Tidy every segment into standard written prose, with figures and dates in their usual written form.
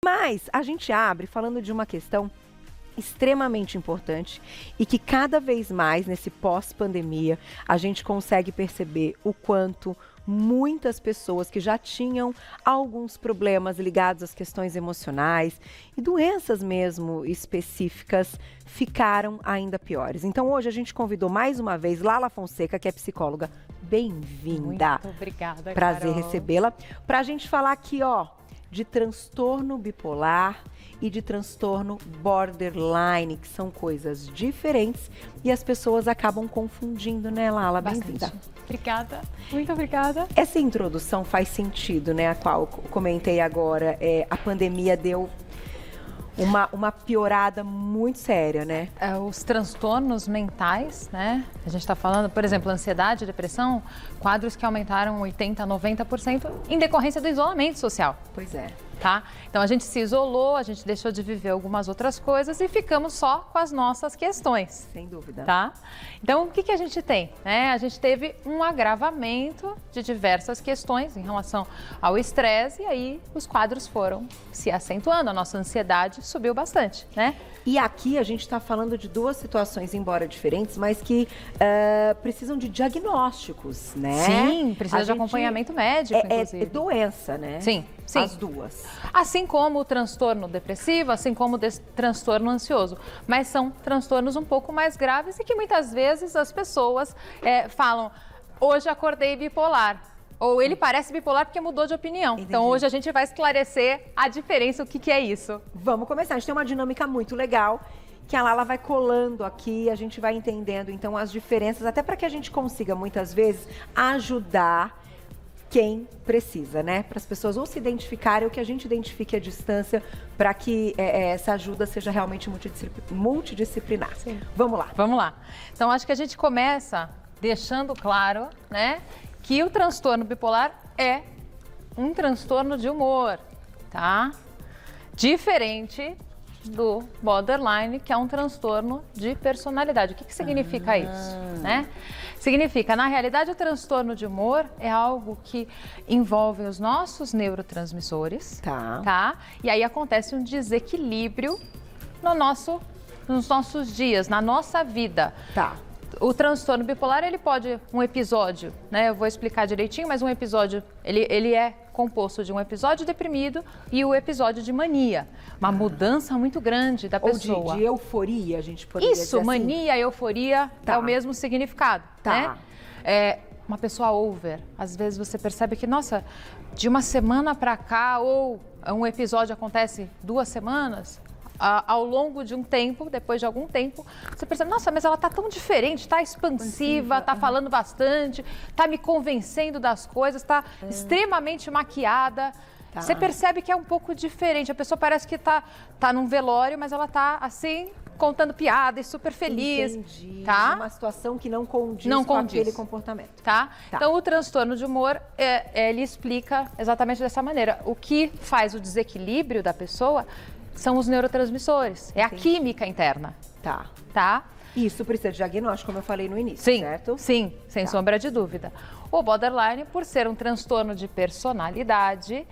Mas a gente abre falando de uma questão extremamente importante e que cada vez mais nesse pós-pandemia a gente consegue perceber o quanto muitas pessoas que já tinham alguns problemas ligados às questões emocionais e doenças mesmo específicas ficaram ainda piores. Então hoje a gente convidou mais uma vez Lala Fonseca, que é psicóloga. Bem-vinda. Muito obrigada, Prazer Carol. recebê-la. Pra gente falar aqui, de transtorno bipolar e de transtorno borderline, que são coisas diferentes e as pessoas acabam confundindo, né, Lala? Bem-vinda. Obrigada, muito obrigada. Essa introdução faz sentido, né, a qual eu comentei agora. A pandemia deu uma piorada muito séria, né? Os transtornos mentais, né? A gente está falando, por exemplo, ansiedade, depressão, quadros que aumentaram 80%, 90% em decorrência do isolamento social. Pois é. Tá? Então a gente se isolou, a gente deixou de viver algumas outras coisas e ficamos só com as nossas questões. Sem dúvida. Tá? Então o que a gente tem? A gente teve um agravamento de diversas questões em relação ao estresse e aí os quadros foram se acentuando, a nossa ansiedade subiu bastante, né? E aqui a gente está falando de duas situações, embora diferentes, mas que precisam de diagnósticos, né? Sim, precisa de acompanhamento médico, inclusive. É doença, né? Sim, sim. As duas. Assim como o transtorno depressivo, assim como o transtorno ansioso. Mas são transtornos um pouco mais graves e que muitas vezes as pessoas falam, hoje acordei bipolar. Ou ele parece bipolar porque mudou de opinião. Entendi. Então hoje a gente vai esclarecer a diferença, o que é isso. Vamos começar. A gente tem uma dinâmica muito legal que a Lala vai colando aqui, a gente vai entendendo então as diferenças, até para que a gente consiga muitas vezes ajudar quem precisa, né? Para as pessoas ou se identificarem ou que a gente identifique a distância para que essa ajuda seja realmente multidisciplinar. Sim. Vamos lá. Vamos lá. Então acho que a gente começa deixando claro, né, que o transtorno bipolar é um transtorno de humor, tá? Diferente do borderline, que é um transtorno de personalidade. O que significa isso, né? Significa, na realidade, o transtorno de humor é algo que envolve os nossos neurotransmissores, tá? E aí acontece um desequilíbrio nos nossos dias, na nossa vida. Tá. O transtorno bipolar, ele pode, um episódio, né? Eu vou explicar direitinho, mas um episódio, ele é composto de um episódio deprimido e o episódio de mania. Uma mudança muito grande da pessoa. Ou de euforia, a gente poderia dizer assim. Mania, euforia, é o mesmo significado, né? Uma pessoa over, às vezes você percebe que, nossa, de uma semana para cá, ou um episódio acontece 2 semanas, ao longo de um tempo, depois de algum tempo, você percebe, nossa, mas ela tá tão diferente, tá expansiva, tá falando bastante, tá me convencendo das coisas, tá extremamente maquiada. Tá. Você percebe que é um pouco diferente, a pessoa parece que tá num velório, mas ela tá assim, contando piada e super feliz. Entendi. Tá? Uma situação que não condiz com aquele comportamento. Tá? Então, o transtorno de humor, ele explica exatamente dessa maneira. O que faz o desequilíbrio da pessoa são os neurotransmissores, é a química interna. Tá? Isso precisa de diagnóstico, como eu falei no início, sim, certo? Sim, sem sombra de dúvida. O borderline, por ser um transtorno de personalidade,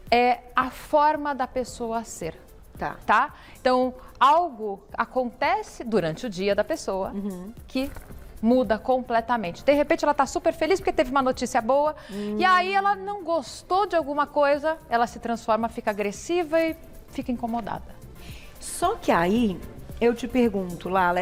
é a forma da pessoa ser. Tá? Então, algo acontece durante o dia da pessoa que muda completamente. De repente, ela está super feliz porque teve uma notícia boa e aí ela não gostou de alguma coisa, ela se transforma, fica agressiva e fica incomodada. Só que aí eu te pergunto, Lala,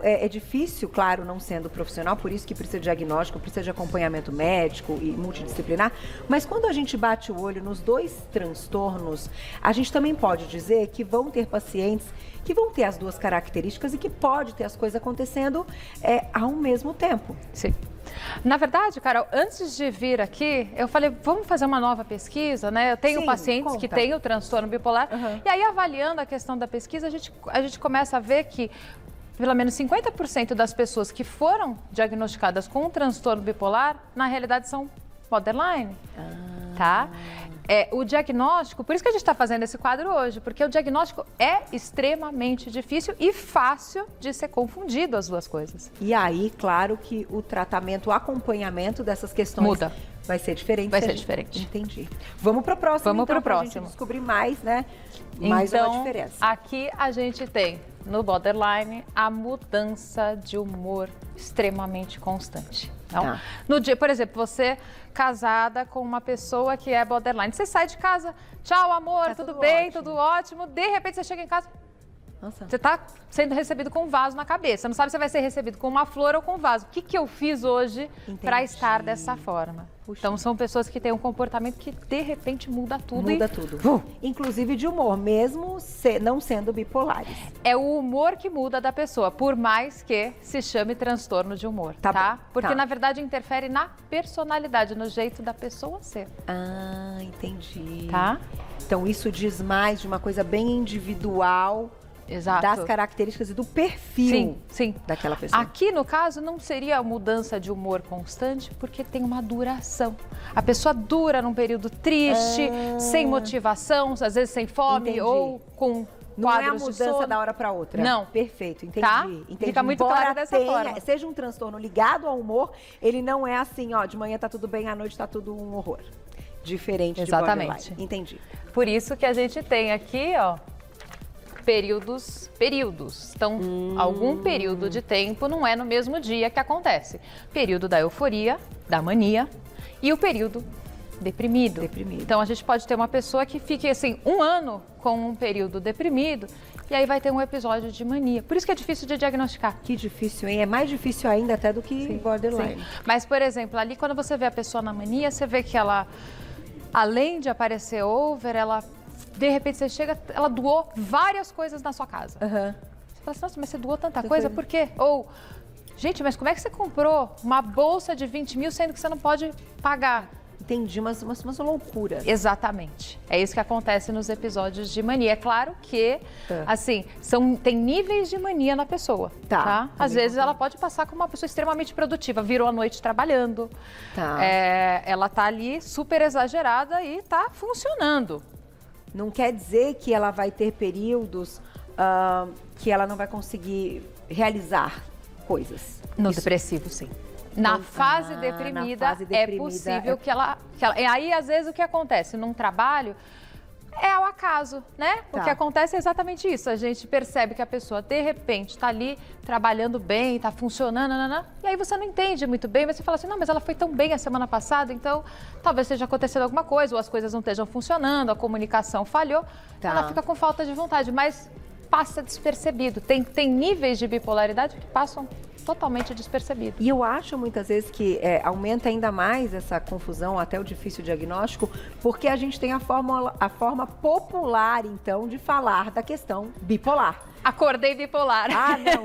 é difícil, claro, não sendo profissional, por isso que precisa de diagnóstico, precisa de acompanhamento médico e multidisciplinar, mas quando a gente bate o olho nos dois transtornos, a gente também pode dizer que vão ter pacientes que vão ter as duas características e que pode ter as coisas acontecendo ao mesmo tempo. Sim. Na verdade, Carol, antes de vir aqui, eu falei, vamos fazer uma nova pesquisa, né? Eu tenho pacientes que têm o transtorno bipolar. E aí, avaliando a questão da pesquisa, a gente começa a ver que pelo menos 50% das pessoas que foram diagnosticadas com um transtorno bipolar, na realidade, são borderline. Tá? O diagnóstico, por isso que a gente está fazendo esse quadro hoje, porque o diagnóstico é extremamente difícil e fácil de ser confundido as duas coisas. E aí, claro que o tratamento, o acompanhamento dessas questões Vai ser diferente. Vai ser diferente. Entendi. Vamos para o próximo, Vamos então, para a gente descobrir mais, né? Mais então, uma diferença. Aqui a gente tem, no borderline, a mudança de humor extremamente constante. Então, no dia, por exemplo, você casada com uma pessoa que é borderline, você sai de casa, tchau, amor, tudo bem, ótimo. Tudo ótimo, de repente você chega em casa, nossa. Você está sendo recebido com um vaso na cabeça. Você não sabe se vai ser recebido com uma flor ou com um vaso. O que eu fiz hoje para estar dessa forma? Puxa. Então, são pessoas que têm um comportamento que, de repente, muda tudo. Muda tudo. Inclusive de humor, mesmo não sendo bipolares. É o humor que muda da pessoa, por mais que se chame transtorno de humor, tá? Porque, na verdade, interfere na personalidade, no jeito da pessoa ser. Ah, entendi. Tá? Então, isso diz mais de uma coisa bem individual. Exato. Das características e do perfil daquela pessoa. Aqui, no caso, não seria mudança de humor constante, porque tem uma duração. A pessoa dura num período triste, sem motivação, às vezes sem fome ou com não é a quadros de mudança sono. da hora para outra. Não. Perfeito, entendi. Tá? Entendi. Fica muito claro dessa forma. Seja um transtorno ligado ao humor, ele não é assim, ó, de manhã tá tudo bem, à noite tá tudo um horror. Diferente de borderline. Entendi. Por isso que a gente tem aqui, ó, períodos. Então, algum período de tempo não é no mesmo dia que acontece. Período da euforia, da mania e o período deprimido. Então, a gente pode ter uma pessoa que fique, assim, 1 ano com um período deprimido e aí vai ter um episódio de mania. Por isso que é difícil de diagnosticar. Que difícil, hein? É mais difícil ainda até do que borderline. Sim. Mas, por exemplo, ali quando você vê a pessoa na mania, você vê que ela, além de aparecer over, de repente você chega, ela doou várias coisas na sua casa. Você fala assim, nossa, mas você doou tanta coisa, por quê? Ou, gente, mas como é que você comprou uma bolsa de 20 mil sendo que você não pode pagar? Entendi, mas loucura. Exatamente. É isso que acontece nos episódios de mania. É claro que, assim, tem níveis de mania na pessoa, tá? Às vezes ela pode passar como uma pessoa extremamente produtiva, virou a noite trabalhando, ela tá ali super exagerada e tá funcionando. Não quer dizer que ela vai ter períodos que ela não vai conseguir realizar coisas. No depressivo, sim. Na fase deprimida, é possível que ela... E aí, às vezes, o que acontece num trabalho é ao acaso, né? O que acontece é exatamente isso. A gente percebe que a pessoa, de repente, está ali trabalhando bem, está funcionando, e aí você não entende muito bem, mas você fala assim, não, mas ela foi tão bem a semana passada, então talvez esteja acontecendo alguma coisa, ou as coisas não estejam funcionando, a comunicação falhou, ela fica com falta de vontade, mas passa despercebido. Tem níveis de bipolaridade que passam totalmente despercebido. E eu acho muitas vezes que aumenta ainda mais essa confusão, até o difícil diagnóstico, porque a gente tem a forma popular, então, de falar da questão bipolar. Acordei bipolar. Ah, não,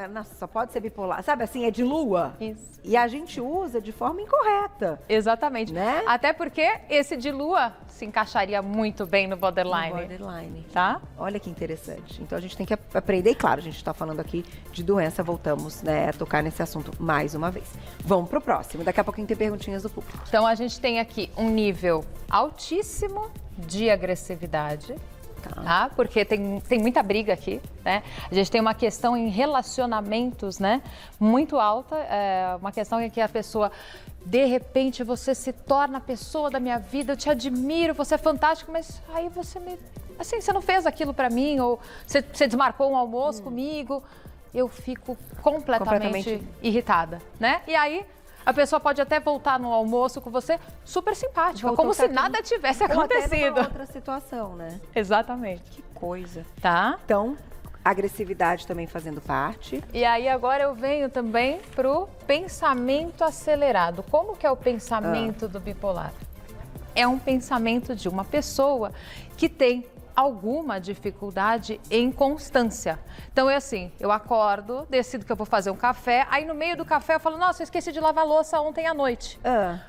nossa, só pode ser bipolar. Sabe assim, é de lua. Isso. E a gente usa de forma incorreta. Exatamente. Né? Até porque esse de lua se encaixaria muito bem no borderline. No borderline. Tá? Olha que interessante. Então a gente tem que aprender. E claro, a gente está falando aqui de doença. Voltamos, né, a tocar nesse assunto mais uma vez. Vamos pro próximo. Daqui a pouquinho tem perguntinhas do público. Então a gente tem aqui um nível altíssimo de agressividade. Tá? Porque tem muita briga aqui, né? A gente tem uma questão em relacionamentos, né? Muito alta, uma questão em que a pessoa, de repente, você se torna a pessoa da minha vida, eu te admiro, você é fantástico, mas aí você você não fez aquilo pra mim, ou você desmarcou um almoço comigo, eu fico completamente irritada, né? E aí a pessoa pode até voltar no almoço com você super simpática, como se nada tivesse acontecido. Ou até outra situação, né? Exatamente. Que coisa. Tá? Então, agressividade também fazendo parte. E aí agora eu venho também pro pensamento acelerado. Como que é o pensamento do bipolar? É um pensamento de uma pessoa que tem alguma dificuldade em constância. Então é assim, eu acordo, decido que eu vou fazer um café, aí no meio do café eu falo, nossa, eu esqueci de lavar a louça ontem à noite.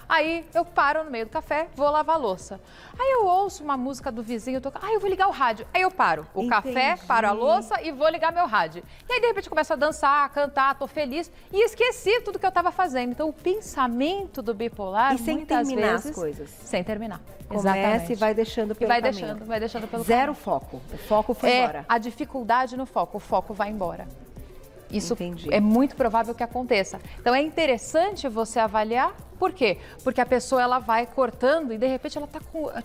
Aí eu paro no meio do café, vou lavar a louça. Aí eu ouço uma música do vizinho, eu vou ligar o rádio. Aí eu paro o café, paro a louça e vou ligar meu rádio. E aí de repente começo a dançar, a cantar, tô feliz e esqueci tudo que eu estava fazendo. Então o pensamento do bipolar, sem muitas terminar vezes, as coisas. Sem terminar. Começa e vai deixando pelo caminho. Vai deixando pelo Zero foco. O foco foi embora. A dificuldade no foco. O foco vai embora. Isso é muito provável que aconteça. Então, é interessante você avaliar Por quê? Porque a pessoa ela vai cortando e de repente ela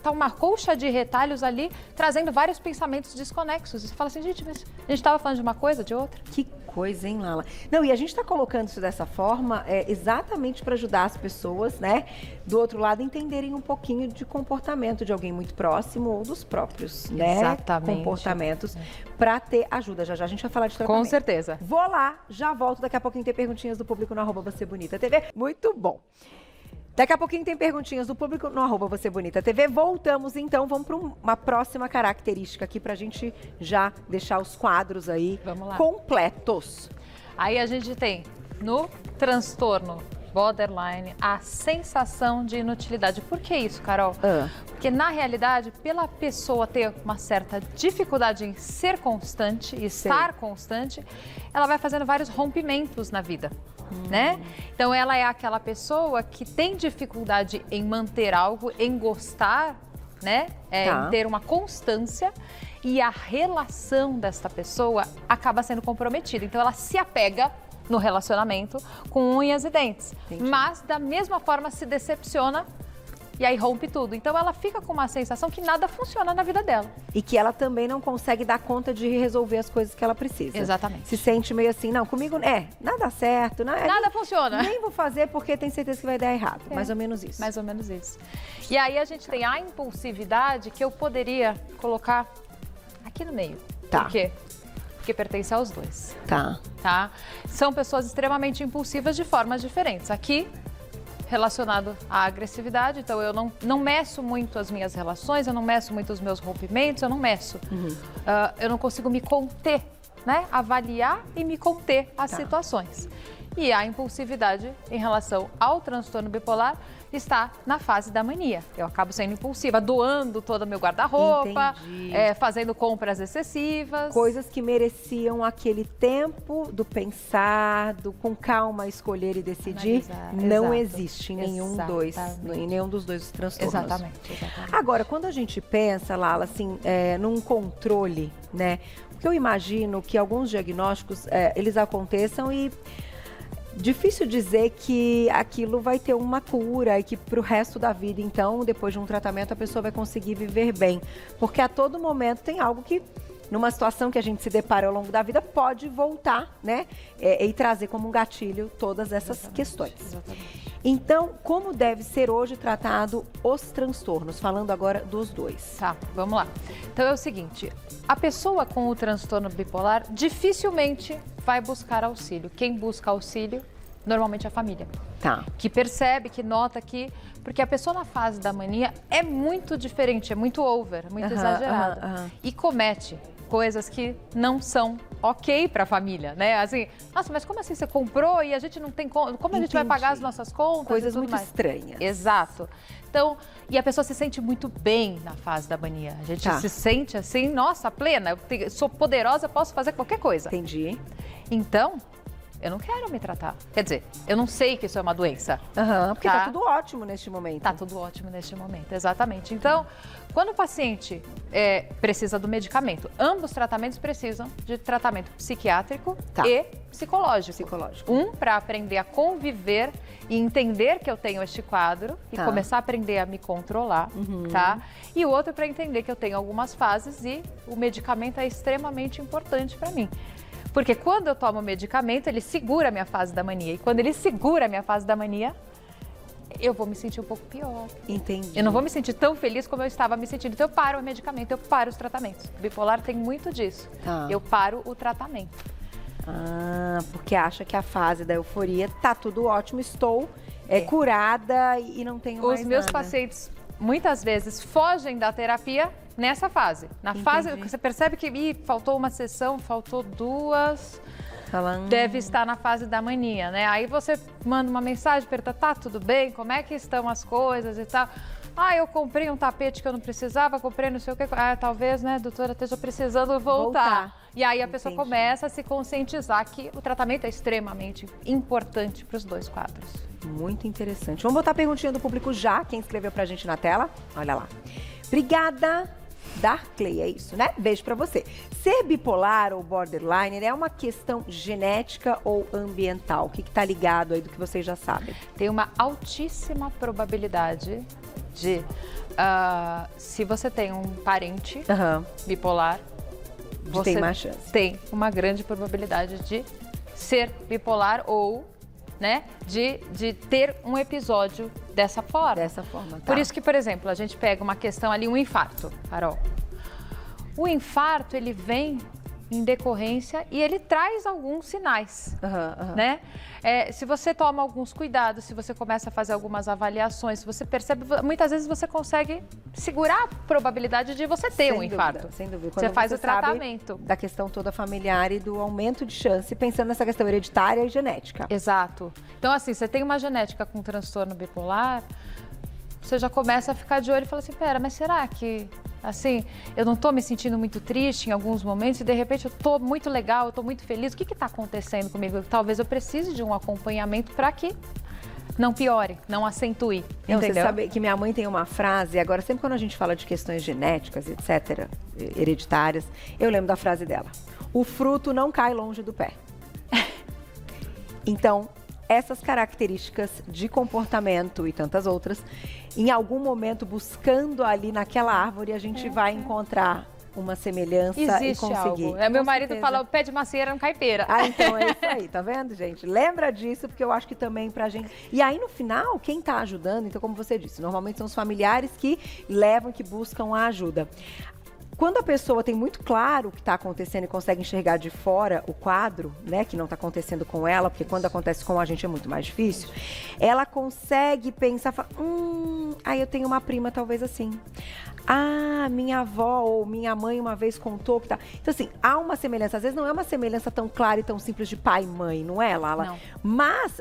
tá uma colcha de retalhos ali, trazendo vários pensamentos desconexos. E você fala assim, gente, mas a gente estava falando de uma coisa, de outra? Que coisa, hein, Lala? Não, e a gente está colocando isso dessa forma exatamente para ajudar as pessoas, né, do outro lado, entenderem um pouquinho de comportamento de alguém muito próximo ou dos próprios, né, exatamente, comportamentos, para ter ajuda. Já já a gente vai falar de tratamento. Com certeza. Vou lá, já volto daqui a pouquinho, ter perguntinhas do público no @VocêBonitaTV. Muito bom. Daqui a pouquinho tem perguntinhas do público no @VocêBonitaTV. Voltamos então, vamos para uma próxima característica aqui para a gente já deixar os quadros aí completos. Aí a gente tem no transtorno borderline a sensação de inutilidade. Por que isso, Carol? Porque na realidade, pela pessoa ter uma certa dificuldade em ser constante e estar constante, ela vai fazendo vários rompimentos na vida. Né? Então ela é aquela pessoa que tem dificuldade em manter algo, em gostar, né? Em ter uma constância, e a relação desta pessoa acaba sendo comprometida. Então ela se apega no relacionamento com unhas e dentes, mas da mesma forma se decepciona e aí rompe tudo. Então ela fica com uma sensação que nada funciona na vida dela. E que ela também não consegue dar conta de resolver as coisas que ela precisa. Exatamente. Se sente meio assim, não, comigo nada certo. Nada funciona. Nem vou fazer porque tenho certeza que vai dar errado. Mais ou menos isso. Mais ou menos isso. E aí a gente tem a impulsividade que eu poderia colocar aqui no meio. Por quê? Porque pertence aos dois. Tá? São pessoas extremamente impulsivas de formas diferentes. Aqui, relacionado à agressividade, então eu não meço muito as minhas relações, eu não meço muito os meus rompimentos, eu não meço. Eu não consigo me conter, né? Avaliar e me conter as situações. E a impulsividade em relação ao transtorno bipolar está na fase da mania. Eu acabo sendo impulsiva, doando todo o meu guarda-roupa, fazendo compras excessivas. Coisas que mereciam aquele tempo do pensar, do com calma escolher e decidir, não existe em nenhum dos dois transtornos. Exatamente. Agora, quando a gente pensa, Lala, assim, num controle, né? Porque eu imagino que alguns diagnósticos, eles aconteçam e difícil dizer que aquilo vai ter uma cura e que para o resto da vida, então, depois de um tratamento, a pessoa vai conseguir viver bem. Porque a todo momento tem algo que, numa situação que a gente se depara ao longo da vida, pode voltar, né? E trazer como um gatilho todas essas questões. Então, como deve ser hoje tratado os transtornos? Falando agora dos dois. Tá, vamos lá. Então é o seguinte, a pessoa com o transtorno bipolar dificilmente vai buscar auxílio. Quem busca auxílio, normalmente é a família. Que percebe, que nota que... Porque a pessoa na fase da mania é muito diferente, é muito over, muito exagerada. E comete coisas que não são ok para a família, né? Assim, nossa, mas como assim você comprou e a gente não tem como a gente vai pagar as nossas contas? Coisas muito estranhas. Exato. Então, e a pessoa se sente muito bem na fase da mania. A gente se sente assim, nossa, plena, eu sou poderosa, posso fazer qualquer coisa. Entendi. Então, eu não quero me tratar. Quer dizer, eu não sei que isso é uma doença. Porque tá tudo ótimo neste momento. Tá tudo ótimo neste momento, exatamente. Então, quando o paciente precisa do medicamento, ambos tratamentos precisam de tratamento psiquiátrico e psicológico. Um para aprender a conviver e entender que eu tenho este quadro e começar a aprender a me controlar, tá? E o outro para entender que eu tenho algumas fases e o medicamento é extremamente importante para mim. Porque quando eu tomo o medicamento, ele segura a minha fase da mania. E quando ele segura a minha fase da mania, eu vou me sentir um pouco pior. Entendi. Eu não vou me sentir tão feliz como eu estava me sentindo. Então eu paro o medicamento, eu paro os tratamentos. O bipolar tem muito disso. Eu paro o tratamento. Porque acha que a fase da euforia tá tudo ótimo, estou curada e não tenho mais nada. Os meus pacientes, muitas vezes, fogem da terapia nessa fase. Na fase, você percebe que faltou uma sessão, faltou duas, deve estar na fase da mania, né? Aí você manda uma mensagem, pergunta, tá tudo bem? Como é que estão as coisas e tal? Eu comprei um tapete que eu não precisava, comprei não sei o que. Talvez, né, doutora, esteja precisando voltar. E aí a pessoa começa a se conscientizar que o tratamento é extremamente importante para os dois quadros. Muito interessante. Vamos botar a perguntinha do público já, quem escreveu pra gente na tela. Olha lá. Obrigada. Darkley, é isso, né? Beijo pra você. Ser bipolar ou borderline é uma questão genética ou ambiental? O que tá ligado aí do que vocês já sabem? Tem uma altíssima probabilidade de, se você tem um parente bipolar, você tem mais chance. Tem uma grande probabilidade de ser bipolar ou, né, de ter um episódio dessa forma. Dessa forma, tá. Por isso que, por exemplo, a gente pega uma questão ali, um infarto, Carol. O infarto, ele vem em decorrência e ele traz alguns sinais, né? Se você toma alguns cuidados, se você começa a fazer algumas avaliações, se você percebe, muitas vezes você consegue segurar a probabilidade de você ter um infarto. Sem dúvida. Você faz o tratamento. Da questão toda familiar e do aumento de chance, pensando nessa questão hereditária e genética. Exato. Então, assim, você tem uma genética com transtorno bipolar, você já começa a ficar de olho e fala assim, pera, mas será que, assim, eu não estou me sentindo muito triste em alguns momentos e de repente eu estou muito legal, eu estou muito feliz, o que está acontecendo comigo? Talvez eu precise de um acompanhamento para que não piore, não acentue, entendeu? Você sabe que minha mãe tem uma frase, agora sempre quando a gente fala de questões genéticas, etc., hereditárias, eu lembro da frase dela, o fruto não cai longe do pé. Então, essas características de comportamento e tantas outras, em algum momento, buscando ali naquela árvore, a gente vai encontrar uma semelhança e conseguir. Algo. Meu marido fala, o pé de macieira não cai pera. Então é isso aí, tá vendo, gente? Lembra disso, porque eu acho que também pra gente... E aí, no final, quem tá ajudando, então, como você disse, normalmente são os familiares que levam, que buscam a ajuda. Quando a pessoa tem muito claro o que está acontecendo e consegue enxergar de fora o quadro, né, que não está acontecendo com ela, porque quando acontece com a gente é muito mais difícil, ela consegue pensar, aí eu tenho uma prima talvez assim. Ah, minha avó ou minha mãe uma vez contou que tá. Então, assim, há uma semelhança. Às vezes não é uma semelhança tão clara e tão simples de pai e mãe, não é, Lala? Não. Mas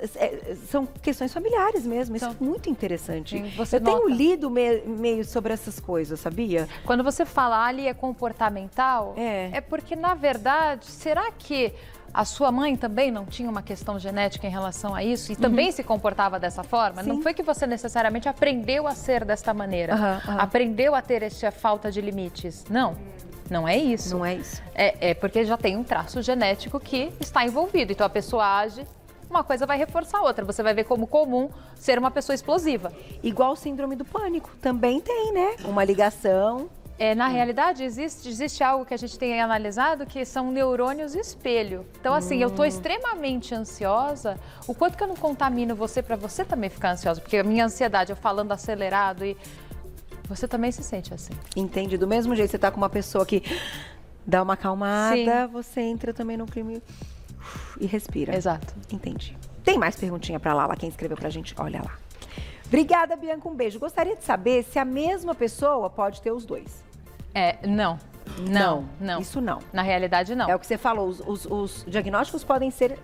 são questões familiares mesmo. Isso é muito interessante. Sim, tenho lido meio sobre essas coisas, sabia? Quando você fala ali é comportamental, é porque, na verdade, será que a sua mãe também não tinha uma questão genética em relação a isso e também se comportava dessa forma? Sim. Não foi que você necessariamente aprendeu a ser desta maneira, aprendeu a ter essa falta de limites. Não, não é isso. Não é isso. É porque já tem um traço genético que está envolvido. Então a pessoa age, uma coisa vai reforçar a outra. Você vai ver como comum ser uma pessoa explosiva. Igual o síndrome do pânico, também tem, né? Uma ligação. Na realidade, existe algo que a gente tem analisado que são neurônios espelho. Então, assim, eu estou extremamente ansiosa, o quanto que eu não contamino você para você também ficar ansiosa? Porque a minha ansiedade, eu falando acelerado e você também se sente assim. Entende? Do mesmo jeito, você tá com uma pessoa que dá uma acalmada, Sim. você entra também no clima e respira. Exato. Entendi. Tem mais perguntinha pra Lala, quem escreveu pra gente? Olha lá. Obrigada, Bianca, um beijo. Gostaria de saber se a mesma pessoa pode ter os dois. Não. Isso não. Na realidade, não. É o que você falou, os diagnósticos podem ser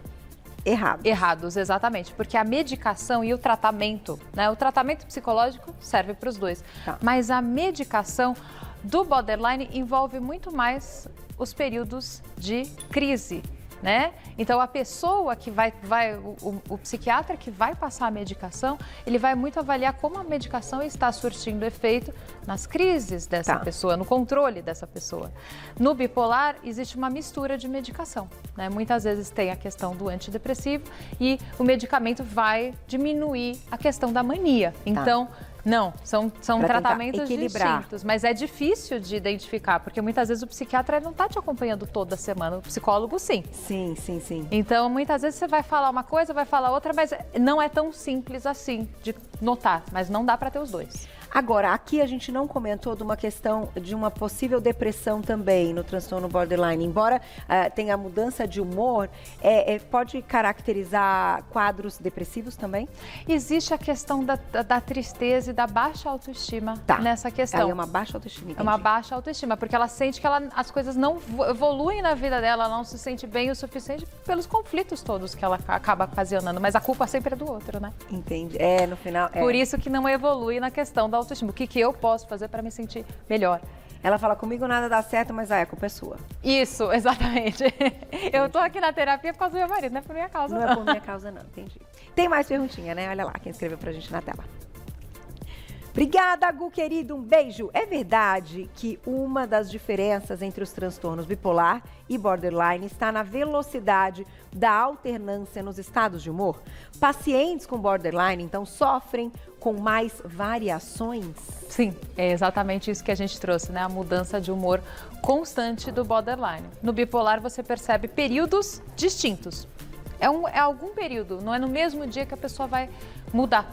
errados. Errados, exatamente. Porque a medicação e o tratamento, né? O tratamento psicológico serve para os dois. Tá. Mas a medicação do borderline envolve muito mais os períodos de crise, né? Então, a pessoa que o psiquiatra que vai passar a medicação, ele vai muito avaliar como a medicação está surtindo efeito nas crises dessa pessoa, no controle dessa pessoa. No bipolar, existe uma mistura de medicação, né? Muitas vezes tem a questão do antidepressivo e o medicamento vai diminuir a questão da mania. Então, não, são tratamentos distintos, mas é difícil de identificar, porque muitas vezes o psiquiatra não está te acompanhando toda semana, o psicólogo sim. Sim. Então, muitas vezes você vai falar uma coisa, vai falar outra, mas não é tão simples assim de notar, mas não dá para ter os dois. Agora, aqui a gente não comentou de uma questão de uma possível depressão também no transtorno borderline. Embora tenha mudança de humor, pode caracterizar quadros depressivos também? Existe a questão da tristeza e da baixa autoestima nessa questão. É uma baixa autoestima, entendi. É uma baixa autoestima, porque ela sente que as coisas não evoluem na vida dela, ela não se sente bem o suficiente pelos conflitos todos que ela acaba ocasionando. Mas a culpa sempre é do outro, né? Entendi. No final... Por isso que não evolui na questão da autoestima. O que eu posso fazer para me sentir melhor? Ela fala, comigo nada dá certo, mas a culpa é sua. Isso, exatamente. Eu tô aqui na terapia por causa do meu marido, não é por minha causa, não. Não é por minha causa, não, entendi. Tem mais perguntinha, né? Olha lá, quem escreveu pra gente na tela. Obrigada, Gu, querido, um beijo. É verdade que uma das diferenças entre os transtornos bipolar e borderline está na velocidade da alternância nos estados de humor? Pacientes com borderline, então, sofrem com mais variações? Sim, é exatamente isso que a gente trouxe, né? A mudança de humor constante do borderline. No bipolar, você percebe períodos distintos. É algum período, não é no mesmo dia que a pessoa vai mudar,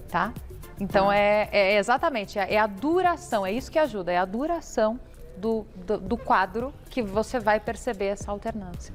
tá? Então, exatamente, é a duração, é isso que ajuda, é a duração do quadro que você vai perceber essa alternância.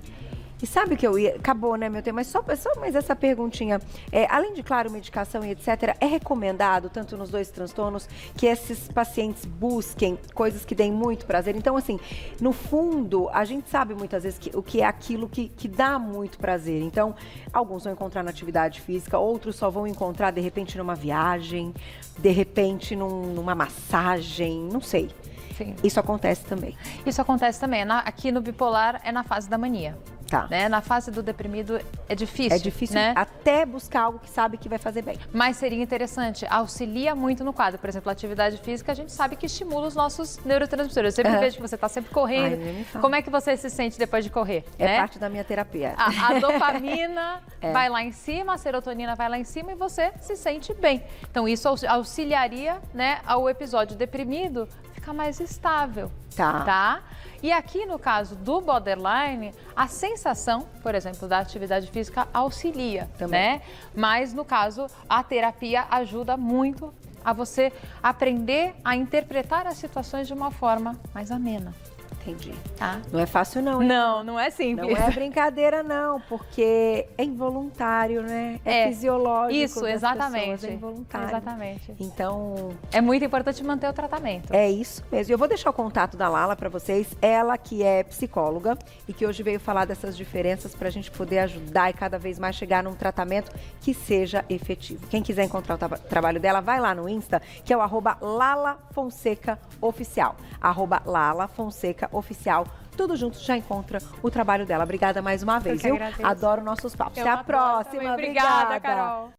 E sabe o que eu ia... Acabou, né, meu tema? Mas só mais essa perguntinha. Além de, claro, medicação e etc., é recomendado, tanto nos dois transtornos, que esses pacientes busquem coisas que deem muito prazer? Então, assim, no fundo, a gente sabe muitas vezes o que é aquilo que dá muito prazer. Então, alguns vão encontrar na atividade física, outros só vão encontrar, de repente, numa viagem, de repente, numa massagem, não sei. Sim. Isso acontece também. Isso acontece também. Aqui no bipolar é na fase da mania. Tá. Né? Na fase do deprimido é difícil. É difícil, né? Até buscar algo que sabe que vai fazer bem. Mas seria interessante, auxilia muito no quadro. Por exemplo, a atividade física, a gente sabe que estimula os nossos neurotransmissores. Eu sempre vejo que você está sempre correndo. Como é que você se sente depois de correr? É parte da minha terapia. A dopamina vai lá em cima, a serotonina vai lá em cima e você se sente bem. Então, isso auxiliaria, né, ao episódio deprimido ficar mais estável. Tá? E aqui no caso do borderline, a sensação, por exemplo, da atividade física auxilia, né? Mas no caso, a terapia ajuda muito a você aprender a interpretar as situações de uma forma mais amena. Entendi. Tá? Não é fácil não, hein? Não é simples. Não é brincadeira não, porque é involuntário, né? É fisiológico. Isso, exatamente. É involuntário. Exatamente. Então... é muito importante manter o tratamento. É isso mesmo. Eu vou deixar o contato da Lala para vocês. Ela que é psicóloga e que hoje veio falar dessas diferenças para a gente poder ajudar e cada vez mais chegar num tratamento que seja efetivo. Quem quiser encontrar o trabalho dela, vai lá no Insta, que é o @LalaFonsecaOficial. @LalaFonsecaOficial. Tudo junto, já encontra o trabalho dela. Obrigada mais uma vez, viu? Adoro nossos papos. Até a próxima. Obrigada, Carol.